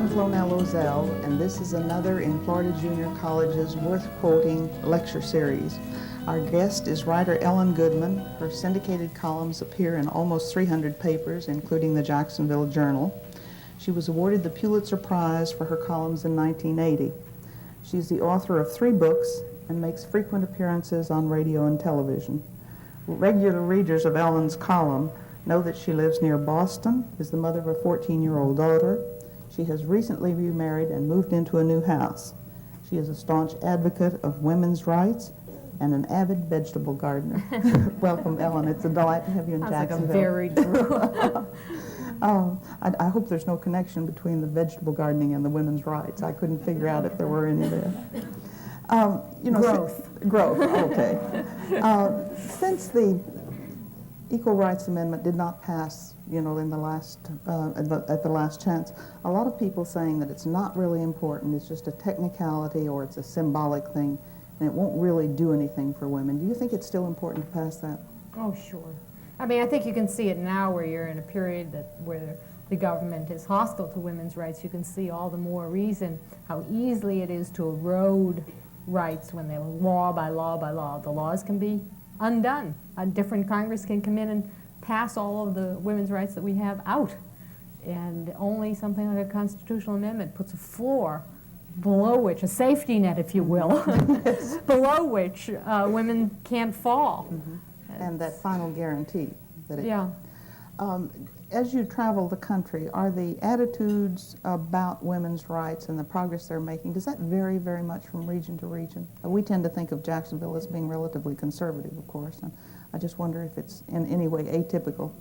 Nell Ozell, and this is another in Florida Junior College's Worth Quoting lecture series. Our guest is writer Ellen Goodman. Her syndicated columns appear in almost 300 papers, including the Jacksonville Journal. She was awarded the Pulitzer Prize for her columns in 1980. She's the author of 3 books and makes frequent appearances on radio and television. Regular readers of Ellen's column know that she lives near Boston, is the mother of a 14-year-old daughter. She has recently remarried and moved into a new house. She is a staunch advocate of women's rights and an avid vegetable gardener. Welcome, Ellen. It's a delight to have you in Jacksonville. Like a varied group. I hope there's no connection between the vegetable gardening and the women's rights. I couldn't figure out if there were any there. Growth, okay. Since the Equal Rights Amendment did not pass, in the last, at the last chance, a lot of people saying that it's not really important, it's just a technicality or it's a symbolic thing, and it won't really do anything for women. Do you think it's still important to pass that? Oh, sure. I mean, I think you can see it now where you're in a period where the government is hostile to women's rights. You can see all the more reason how easily it is to erode rights when they're law by law by law. The laws can be undone. A different Congress can come in and pass all of the women's rights that we have out. And only something like a constitutional amendment puts a floor below which, a safety net, if you will, below which women can't fall. Mm-hmm. And that final guarantee. That it, yeah. As you travel the country, are the attitudes about women's rights and the progress they're making, does that vary very much from region to region? We tend to think of Jacksonville as being relatively conservative, of course, and I just wonder if it's in any way atypical.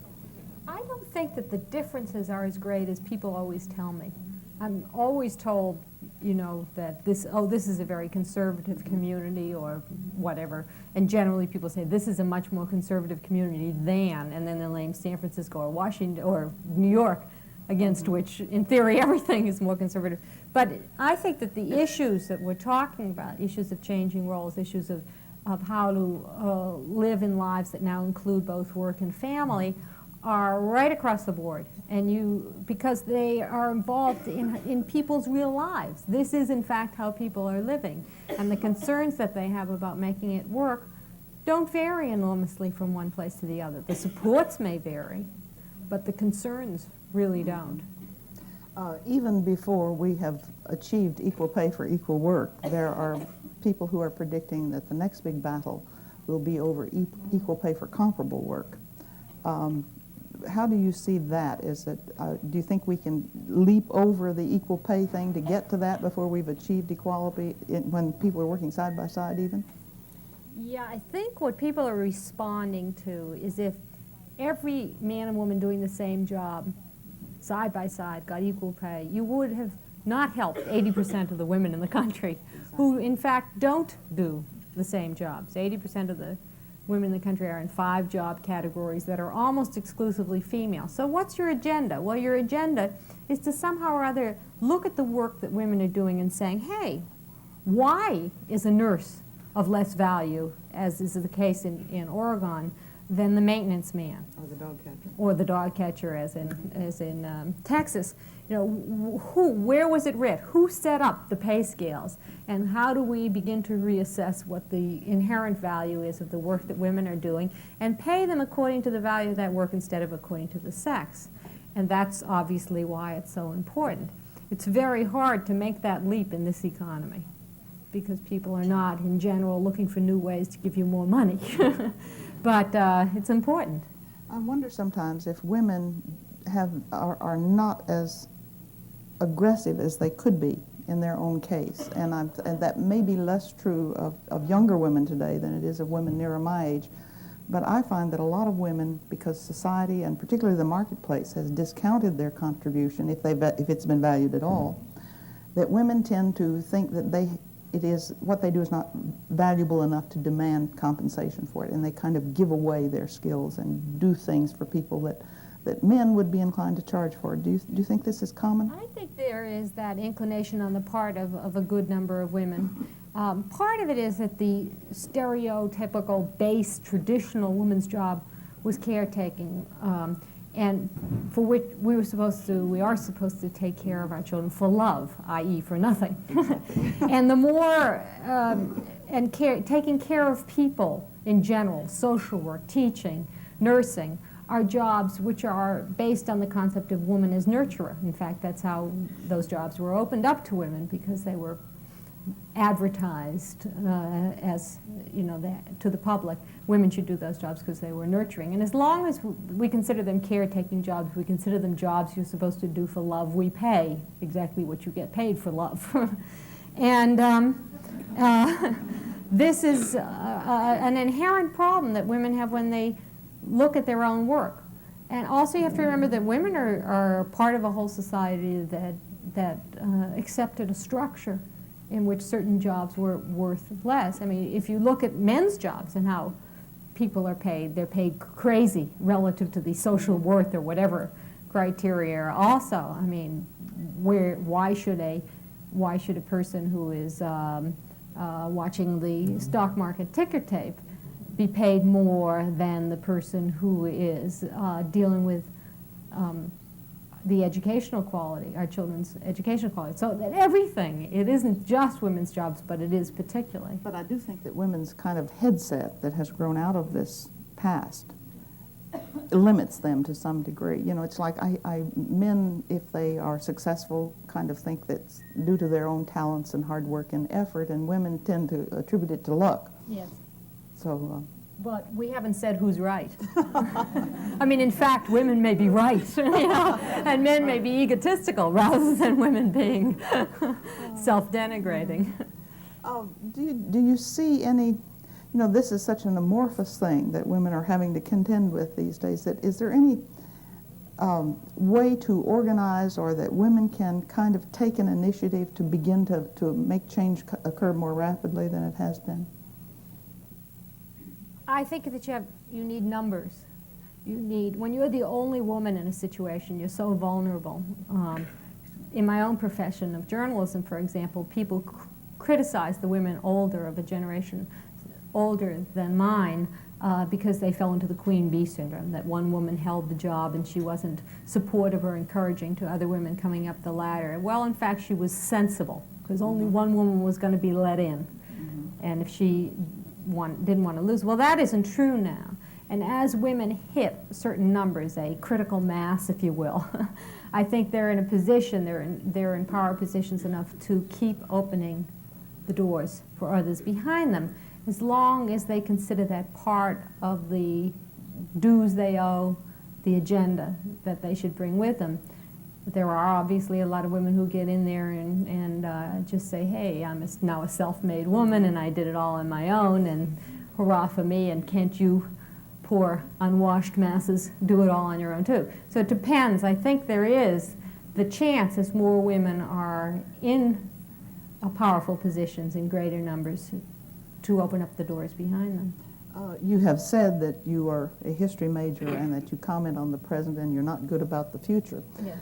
I don't think that the differences are as great as people always tell me. I'm always told, that this is a very conservative community or whatever, and generally people say this is a much more conservative community than, and then they'll name San Francisco or Washington or New York, against which, in theory, everything is more conservative. But I think that the issues that we're talking about, issues of changing roles, issues of how to live in lives that now include both work and family, are right across the board, and because they are involved in people's real lives. This is, in fact, how people are living, and the concerns that they have about making it work don't vary enormously from one place to the other. The supports may vary, but the concerns really don't. Even before we have achieved equal pay for equal work, there are people who are predicting that the next big battle will be over equal pay for comparable work. How do you see that? Do you think we can leap over the equal pay thing to get to that before we've achieved equality when people are working side by side even? Yeah, I think what people are responding to is if every man and woman doing the same job side by side got equal pay, you would have not helped 80% of the women in the country who in fact don't do the same jobs. 80% of the women in the country are in 5 job categories that are almost exclusively female. So what's your agenda? Well, your agenda is to somehow or other look at the work that women are doing and saying, hey, why is a nurse of less value, as is the case in Oregon, than the maintenance man? Or the dog catcher. Or the dog catcher, as in Texas. Where was it writ? Who set up the pay scales? And how do we begin to reassess what the inherent value is of the work that women are doing and pay them according to the value of that work instead of according to the sex? And that's obviously why it's so important. It's very hard to make that leap in this economy because people are not, in general, looking for new ways to give you more money. But it's important. I wonder sometimes if women are not as aggressive as they could be in their own case, and that may be less true of younger women today than it is of women nearer my age. But I find that a lot of women, because society and particularly the marketplace has discounted their contribution, if it's been valued at all, that women tend to think that what they do is not valuable enough to demand compensation for it, and they kind of give away their skills and do things for people that men would be inclined to charge for. Do you think this is common? I think there is that inclination on the part of a good number of women. Part of it is that the stereotypical base traditional woman's job was caretaking. and for which we are supposed to take care of our children for love, i.e. for nothing. And the more, taking care of people in general, social work, teaching, nursing, are jobs which are based on the concept of woman as nurturer. In fact, that's how those jobs were opened up to women, because they were advertised as, to the public. Women should do those jobs because they were nurturing. And as long as we consider them caretaking jobs, we consider them jobs you're supposed to do for love, we pay exactly what you get paid for love. And this is an inherent problem that women have when they look at their own work. And also you have to remember that women are part of a whole society that accepted a structure in which certain jobs were worth less. I mean, if you look at men's jobs and how people are paid, they're paid crazy relative to the social worth or whatever criteria also. I mean, why should a person who is watching the stock market ticker tape be paid more than the person who is dealing with the educational quality, our children's educational quality. So that everything, it isn't just women's jobs, but it is particularly. But I do think that women's kind of headset that has grown out of this past limits them to some degree. It's like men, if they are successful, kind of think that's due to their own talents and hard work and effort, and women tend to attribute it to luck. Yes. So. But we haven't said who's right. I mean, in fact, women may be right, and men may be egotistical rather than women being self-denigrating. Do you see any, this is such an amorphous thing that women are having to contend with these days, that is there any way to organize, or that women can kind of take an initiative to begin to make change occur more rapidly than it has been? I think that you need numbers. When you're the only woman in a situation, you're so vulnerable. In my own profession of journalism, for example, people criticize the women of a generation older than mine because they fell into the queen bee syndrome, that one woman held the job and she wasn't supportive or encouraging to other women coming up the ladder. Well, in fact, she was sensible, because only one woman was going to be let in. And if she didn't want to lose. Well, that isn't true now. And as women hit certain numbers, a critical mass, if you will, I think they're in a position, they're in power positions enough to keep opening the doors for others behind them, as long as they consider that part of the dues they owe, the agenda that they should bring with them. There are obviously a lot of women who get in there and just say, hey, I'm now a self-made woman and I did it all on my own, and hurrah for me, and can't you poor unwashed masses do it all on your own too? So it depends. I think there is the chance, as more women are in powerful positions in greater numbers, to open up the doors behind them. You have said that you are a history major and that you comment on the present and you're not good about the future. Yes.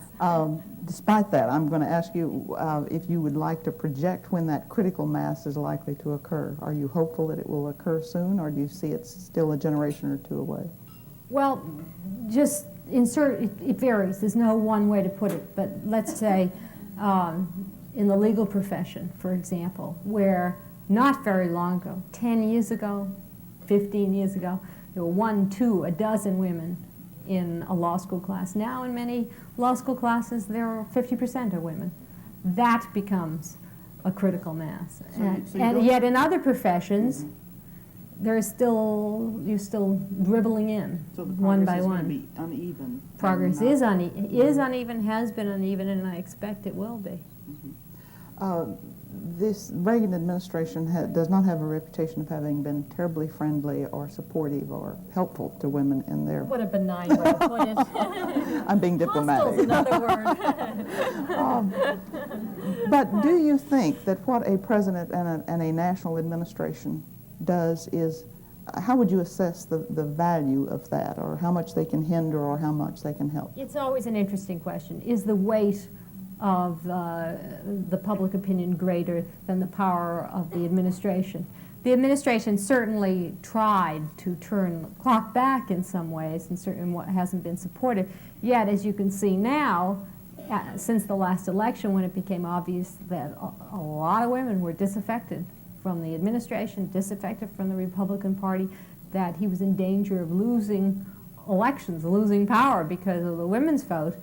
Despite that, I'm going to ask you if you would like to project when that critical mass is likely to occur. Are you hopeful that it will occur soon, or do you see it's still a generation or two away? Well, just it varies. There's no one way to put it, but let's say in the legal profession, for example, where not very long ago, 10 years ago, 15 years ago, there were 1, 2, a dozen women in a law school class. Now in many law school classes, there are 50% of women. That becomes a critical mass. And yet in other professions, you're still dribbling in, so the one by one. Progress is going to be uneven. Progress is uneven, has been uneven, and I expect it will be. This Reagan administration does not have a reputation of having been terribly friendly or supportive or helpful to women in their... What a benign way to put it. I'm being diplomatic. Hostile's another word. But do you think that what a president and a national administration does is, how would you assess the value of that, or how much they can hinder or how much they can help? It's always an interesting question. Is the weight of the public opinion greater than the power of the administration? The administration certainly tried to turn the clock back in some ways, and certainly what hasn't been supported. Yet, as you can see now, since the last election, when it became obvious that a lot of women were disaffected from the administration, disaffected from the Republican Party, that he was in danger of losing elections, losing power because of the women's vote,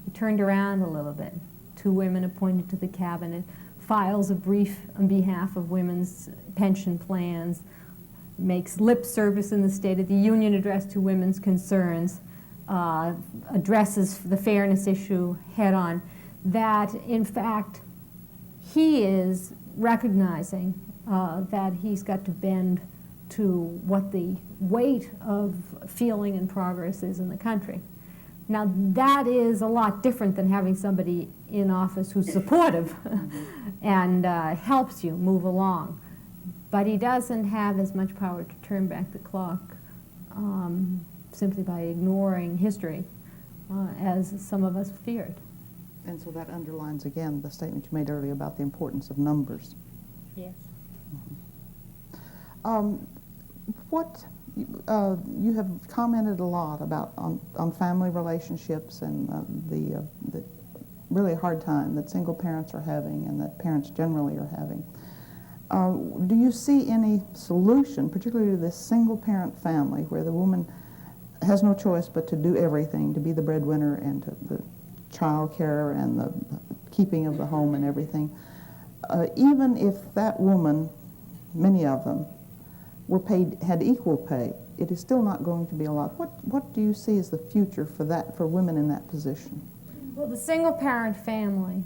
he turned around a little bit. 2 women appointed to the cabinet, files a brief on behalf of women's pension plans, makes lip service in the State of the Union address to women's concerns, addresses the fairness issue head on, that in fact he is recognizing that he's got to bend to what the weight of feeling and progress is in the country. Now that is a lot different than having somebody in office who's supportive and helps you move along. But he doesn't have as much power to turn back the clock simply by ignoring history as some of us feared. And so that underlines again the statement you made earlier about the importance of numbers. Yes. What you have commented a lot about on family relationships and the really hard time that single parents are having and that parents generally are having. Do you see any solution, particularly to this single parent family where the woman has no choice but to do everything, to be the breadwinner and to the child care and the keeping of the home and everything? Even if that woman, many of them, were paid, had equal pay, it is still not going to be a lot. What do you see as the future for that, for women in that position? Well, the single parent family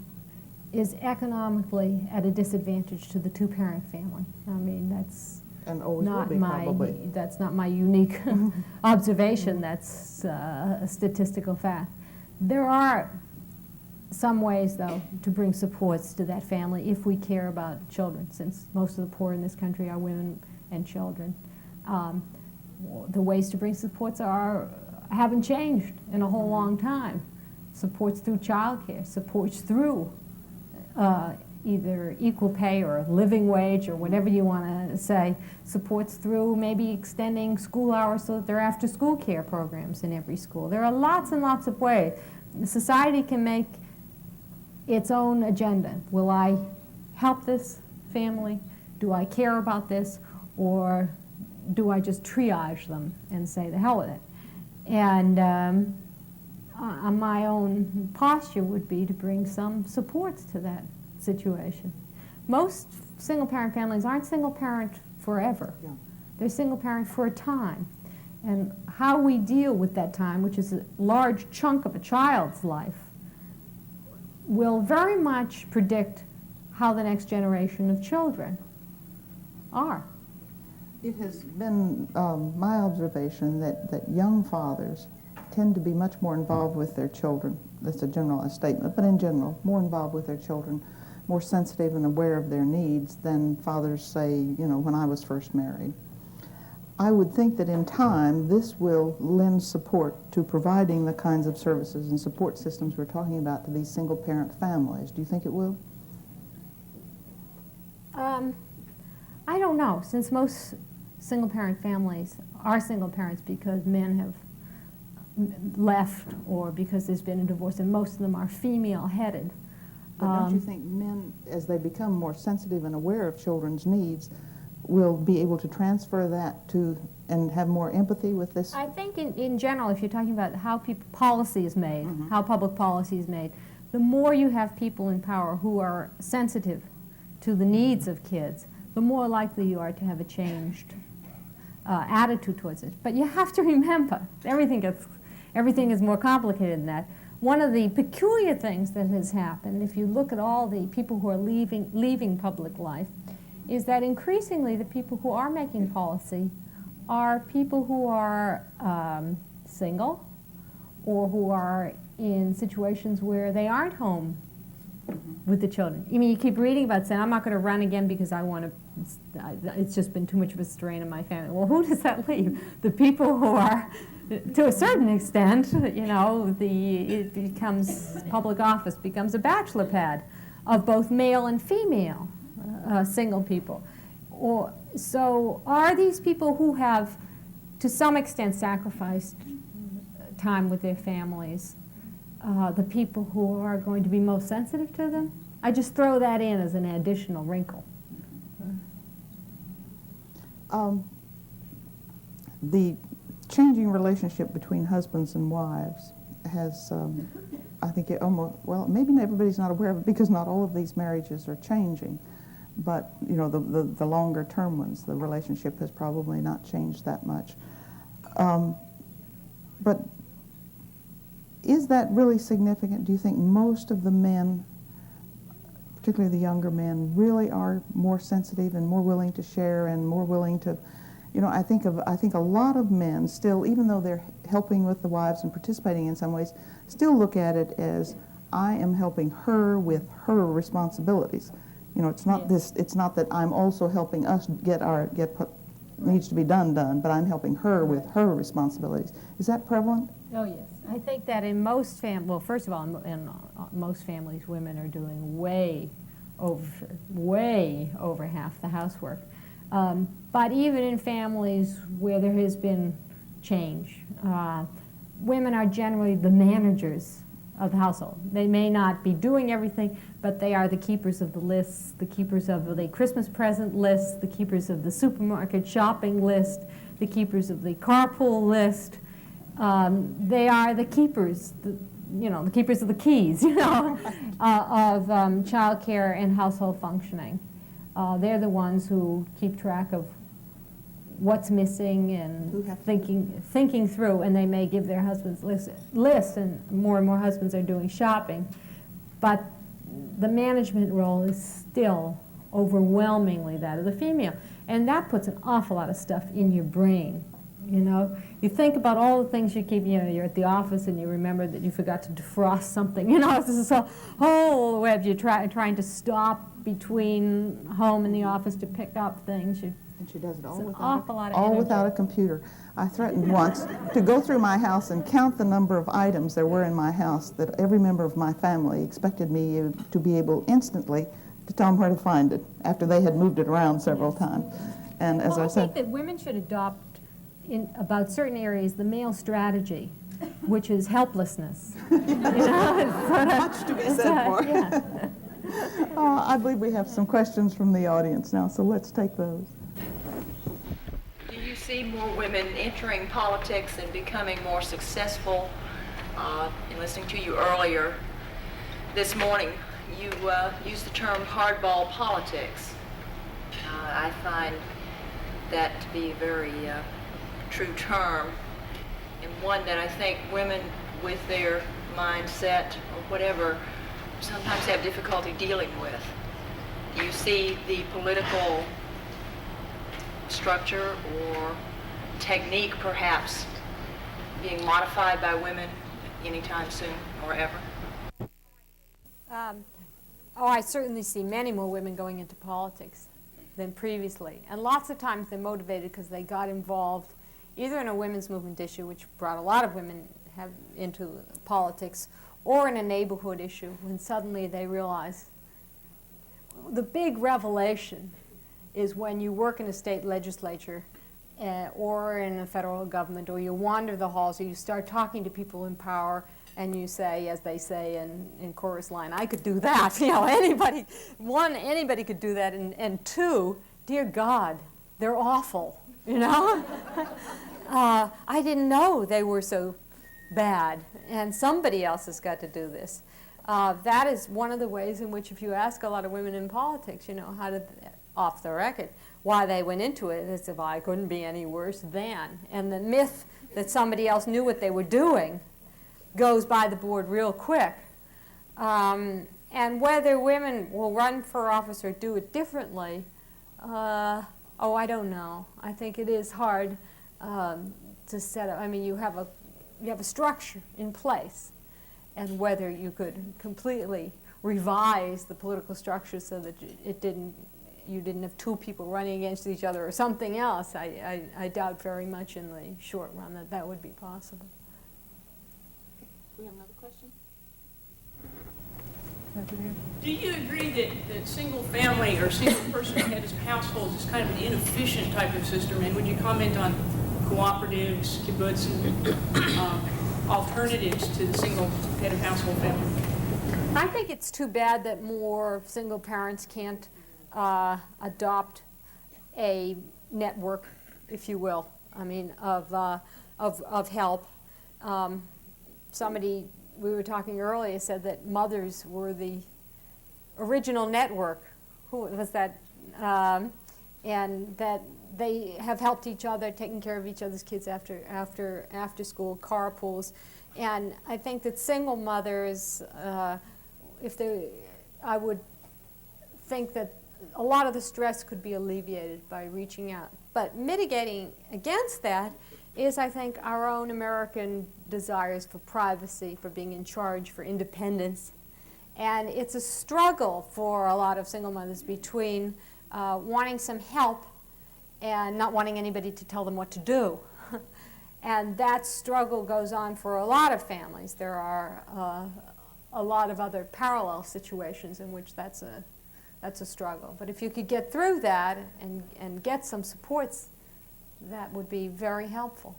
is economically at a disadvantage to the 2-parent family. I mean, that's And always will not be, my probably. that's not my unique observation. That's a statistical fact. There are some ways, though, to bring supports to that family if we care about children, since most of the poor in this country are women and children. The ways to bring supports haven't changed in a whole long time. Supports through child care, supports through either equal pay or living wage or whatever you want to say, supports through maybe extending school hours so that there are after-school care programs in every school. There are lots and lots of ways. Society can make its own agenda. Will I help this family? Do I care about this? Or do I just triage them and say the hell with it? And my own posture would be to bring some supports to that situation. Most single-parent families aren't single-parent forever. Yeah. They're single-parent for a time. And how we deal with that time, which is a large chunk of a child's life, will very much predict how the next generation of children are. It has been my observation that young fathers tend to be much more involved with their children. That's a generalized statement, but in general, more involved with their children, more sensitive and aware of their needs than fathers say, you know, when I was first married. I would think that in time, this will lend support to providing the kinds of services and support systems we're talking about to these single-parent families. Do you think it will? I don't know, since most single-parent families are single parents because men have left or because there's been a divorce, and most of them are female-headed. But don't you think men, as they become more sensitive and aware of children's needs, will be able to transfer that to and have more empathy with this? I think in general, if you're talking about how policy is made, how public policy is made, the more you have people in power who are sensitive to the needs of kids, the more likely you are to have a changed attitude towards it. But you have to remember, everything is more complicated than that. One of the peculiar things that has happened, if you look at all the people who are leaving public life, is that increasingly the people who are making policy are people who are single or who are in situations where they aren't home with the children. I mean, you keep reading about saying, I'm not going to run again because I want to, it's just been too much of a strain in my family. Well, who does that leave? The people who are, to a certain extent, you know, public office becomes a bachelor pad of both male and female single people. So are these people who have, to some extent, sacrificed time with their families, the people who are going to be most sensitive to them? I just throw that in as an additional wrinkle. The changing relationship between husbands and wives has, I think it almost, well, maybe everybody's not aware of it because not all of these marriages are changing. But, you know, the longer term ones, the relationship has probably not changed that much. But is that really significant? Do you think most of the men, particularly the younger men, really are more sensitive and more willing to share and more willing to, you know, I think a lot of men still, even though they're helping with the wives and participating in some ways, still look at it as, I am helping her with her responsibilities. You know, it's not this. It's not that I'm also helping us get what needs to be done, but I'm helping her with her responsibilities. Is that prevalent? Oh yes, I think that in most well, first of all, in most families, women are doing way over half the housework. But even in families where there has been change, women are generally the managers of the household. They may not be doing everything, but they are the keepers of the lists, the keepers of the Christmas present list, the keepers of the supermarket shopping list, the keepers of the carpool list. They are the keepers, the keepers of the keys, of child care and household functioning. They're the ones who keep track of what's missing and thinking through, and they may give their husbands lists, and more husbands are doing shopping. But the management role is still overwhelmingly that of the female, and that puts an awful lot of stuff in your brain. You know, you think about all the things you keep. You know, you're at the office and you remember that you forgot to defrost something. You know, this is a whole web. You're trying to stop between home and the office to pick up things. And she does it all without a computer. I threatened once to go through my house and count the number of items there were in my house that every member of my family expected me to be able instantly to tell them where to find it after they had moved it around several times. And as I said, think that women should adopt, in about certain areas, the male strategy, which is helplessness. Much to be said for. Yeah. I believe we have some questions from the audience now, so let's take those. Do you see more women entering politics and becoming more successful? In listening to you earlier this morning, you used the term hardball politics. I find that to be a very true term, and one that I think women with their mindset or whatever sometimes have difficulty dealing with. Do you see the political structure or technique perhaps being modified by women anytime soon or ever? I certainly see many more women going into politics than previously. And lots of times they're motivated because they got involved either in a women's movement issue, which brought a lot of women into politics, or in a neighborhood issue when suddenly they realize. The big revelation is when you work in a state legislature or in a federal government, or you wander the halls, or you start talking to people in power, and you say, as they say in Chorus Line, I could do that. You know, anybody could do that, and two, dear God, they're awful. You know, I didn't know they were so bad, and somebody else has got to do this. That is one of the ways in which, if you ask a lot of women in politics, you know, how did, off the record, why they went into it, they said, well, I couldn't be any worse than. And the myth that somebody else knew what they were doing goes by the board real quick. And whether women will run for office or do it differently, I don't know. I think it is hard to set up. I mean, you have a structure in place, and whether you could completely revise the political structure so that you didn't have two people running against each other or something else, I doubt very much in the short run that would be possible. Do we have another question? Do you agree that single family or single person head of households is kind of an inefficient type of system? And would you comment on cooperatives, kibbutzim, alternatives to the single head of household family? I think it's too bad that more single parents can't adopt a network, if you will, I mean, of help. Somebody, we were talking earlier, said that mothers were the original network. Who was that? And that they have helped each other, taking care of each other's kids after school, carpools. And I think that single mothers, I would think that a lot of the stress could be alleviated by reaching out. But mitigating against that is, I think, our own American desires for privacy, for being in charge, for independence. And it's a struggle for a lot of single mothers between wanting some help and not wanting anybody to tell them what to do. And that struggle goes on for a lot of families. There are a lot of other parallel situations in which that's a struggle. But if you could get through that and get some supports, that would be very helpful.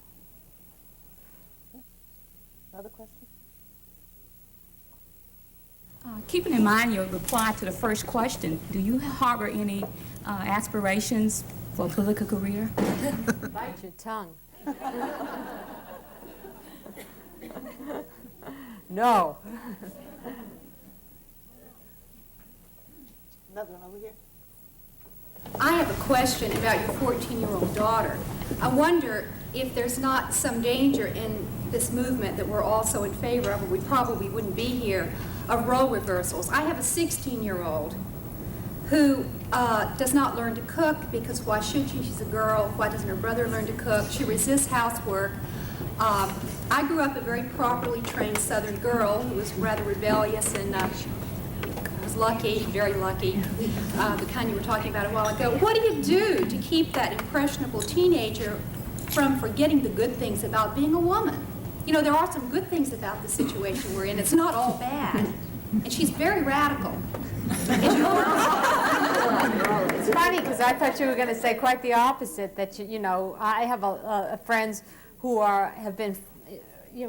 Another question? Keeping in mind your reply to the first question, do you harbor any aspirations for a political career? Bite your tongue. No. Another one over here. I have a question about your 14-year-old daughter. I wonder if there's not some danger in this movement that we're also in favor of, or we probably wouldn't be here, of role reversals. I have a 16-year-old who does not learn to cook because why should she? She's a girl. Why doesn't her brother learn to cook? She resists housework. I grew up a very properly trained Southern girl who was rather rebellious and was lucky, very lucky, the kind you were talking about a while ago. What do you do to keep that impressionable teenager from forgetting the good things about being a woman? You know, there are some good things about the situation we're in. It's not all bad. And she's very radical. It's funny because I thought you were going to say quite the opposite. That you know, I have friends who have been,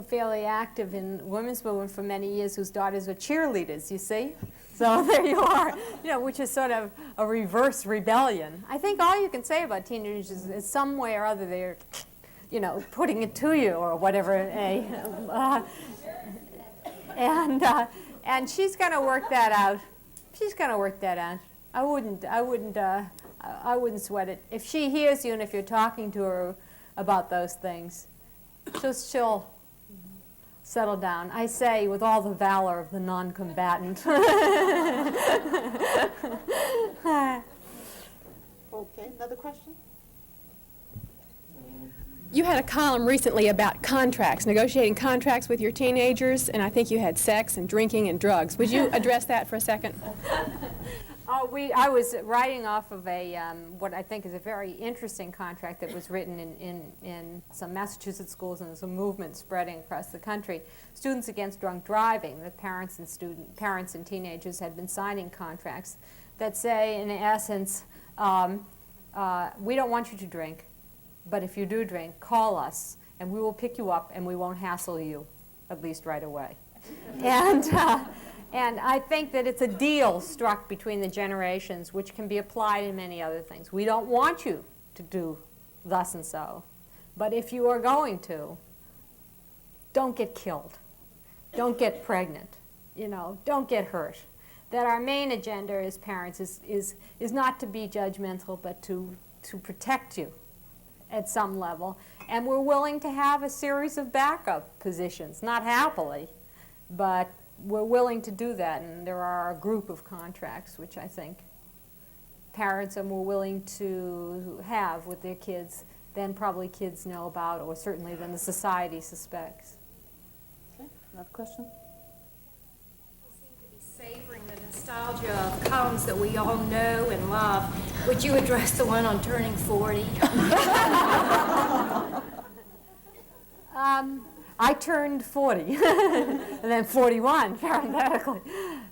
fairly active in women's movement for many years, whose daughters are cheerleaders. You see, so there you are. Which is sort of a reverse rebellion. I think all you can say about teenagers is some way or other they're, putting it to you or whatever. And she's going to work that out. She's going to work that out. I wouldn't sweat it. If she hears you and if you're talking to her about those things, she'll settle down. I say with all the valor of the non-combatant. Okay, another question? You had a column recently about contracts, negotiating contracts with your teenagers, and I think you had sex and drinking and drugs. Would you address that for a second? I was writing off of what I think is a very interesting contract that was written in some Massachusetts schools, and there's a movement spreading across the country. Students Against Drunk Driving, the parents and teenagers had been signing contracts that say, in essence, we don't want you to drink, but if you do drink, call us, and we will pick you up, and we won't hassle you, at least right away. And I think that it's a deal struck between the generations which can be applied in many other things. We don't want you to do thus and so, but if you are going to, don't get killed, don't get pregnant, don't get hurt. That our main agenda as parents is not to be judgmental, but to protect you at some level. And we're willing to have a series of backup positions, not happily, but we're willing to do that, and there are a group of contracts which I think parents are more willing to have with their kids than probably kids know about, or certainly than the society suspects. Okay, another question? We seem to be savoring the nostalgia of columns that we all know and love. Would you address the one on turning 40? I turned 40, and then 41, parenthetically.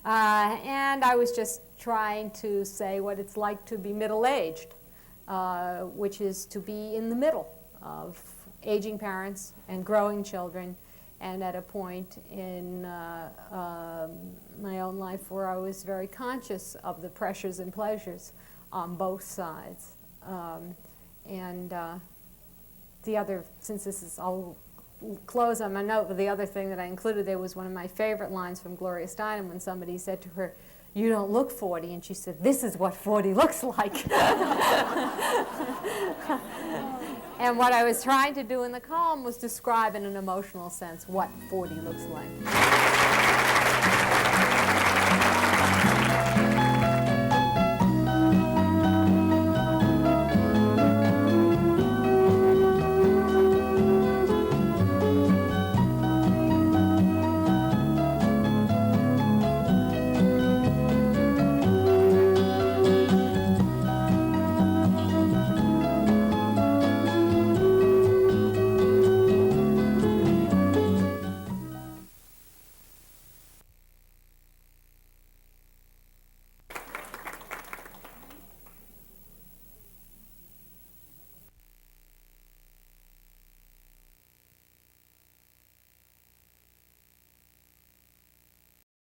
And I was just trying to say what it's like to be middle-aged, which is to be in the middle of aging parents and growing children, and at a point in my own life where I was very conscious of the pressures and pleasures on both sides. The other, since this is, I'll close on my note, but the other thing that I included there was one of my favorite lines from Gloria Steinem when somebody said to her, "You don't look 40," and she said, "This is what 40 looks like." And what I was trying to do in the column was describe in an emotional sense what 40 looks like.